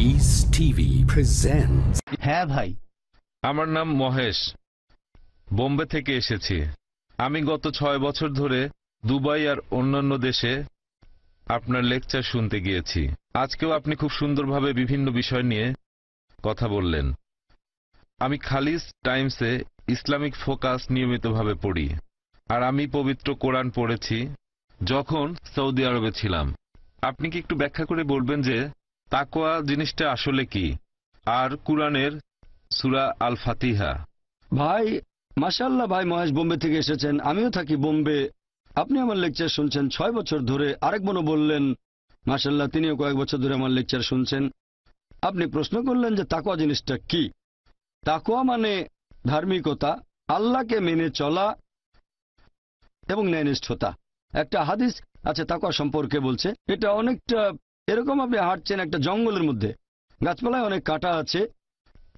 Peace TV presents. হ্যাঁ ভাই, আমার নাম মহেশ, বোম্বে থেকে এসেছি। আমি গত 6 বছর ধরে দুবাই আর অন্যান্য দেশে আপনার লেকচার শুনতে গিয়েছি। আজকেও আপনি খুব সুন্দরভাবে বিভিন্ন বিষয় নিয়ে কথা বললেন। আমি খালিস টাইমসে ইসলামিক ফোকাস নিয়মিতভাবে পড়ি, আর আমি পবিত্র কোরআন পড়েছি যখন সৌদি আরবে ছিলাম। আপনি কি একটু ব্যাখ্যা করে বলবেন যে তাকওয়া জিনিসটা আসলে কি, আর কুরআনের সূরা আল ফাতিহা? ভাই মাশাআল্লাহ, ভাই মহেশ বোম্বে থেকে এসেছেন, আমিও থাকি বোম্বে। আপনি আমার লেকচার শুনছেন 6 বছর ধরে। আরেক বোনও বললেন মাশাআল্লাহ, তিনিও কয়েক বছর ধরে আমার লেকচার শুনছেন। আপনি প্রশ্ন করলেন যে তাকওয়া জিনিসটা কি। তাকওয়া মানে ধার্মিকতা, আল্লাহকে মেনে চলা এবং ন্যায়নিষ্ঠতা। একটা হাদিস আছে তাকওয়া সম্পর্কে, বলছে এটা অনেকটা এরকম, আপনি হাঁটছেন একটা জঙ্গলের মধ্যে, গাছপালায় অনেক কাঁটা আছে,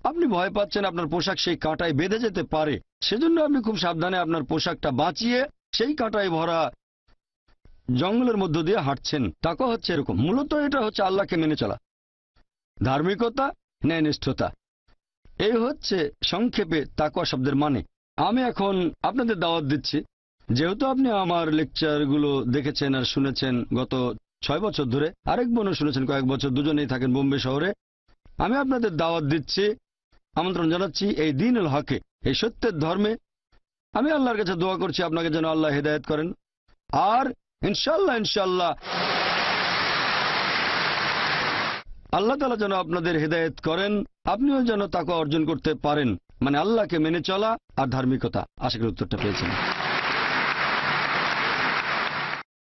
আপনি ভয় পাচ্ছেন আপনার পোশাক সেই কাঁটায় বেঁধে যেতে পারে, সেজন্য আপনি খুব সাবধানে আপনার পোশাকটা বাঁচিয়ে সেই কাঁটায় ভরা জঙ্গলের মধ্য দিয়ে হাঁটছেন। তাকওয়া হচ্ছে এরকম। মূলত এটা হচ্ছে আল্লাহকে মেনে চলা, ধার্মিকতা, ন্যায়নিষ্ঠতা। এই হচ্ছে সংক্ষেপে তাকওয়া শব্দের মানে। আমি এখন আপনাদের দাওয়াত দিচ্ছি, যেহেতু আপনি আমার লেকচারগুলো দেখেছেন আর শুনেছেন গত 6 বছর ধরে, আরেক বোনও শুনেছেন কয়েক বছর, দুজনেই থাকেন বোম্বে শহরে। আমি আপনাদের দাওয়াত দিচ্ছি, আমন্ত্রণ জানাচ্ছি এই দ্বীনুল হকে, এই সত্যের ধর্মে। আমি আল্লাহর কাছে দোয়া করছি আপনাকে যেন আল্লাহ হেদায়েত করেন, আর ইনশাআল্লাহ ইনশাআল্লাহ আল্লাহ তাআলা যেন আপনাদের হেদায়েত করেন, আপনিও যেন তাকওয়া অর্জন করতে পারেন, মানে আল্লাহকে মেনে চলা আর ধার্মিকতা। আশা করি উত্তরটা পেয়েছেন।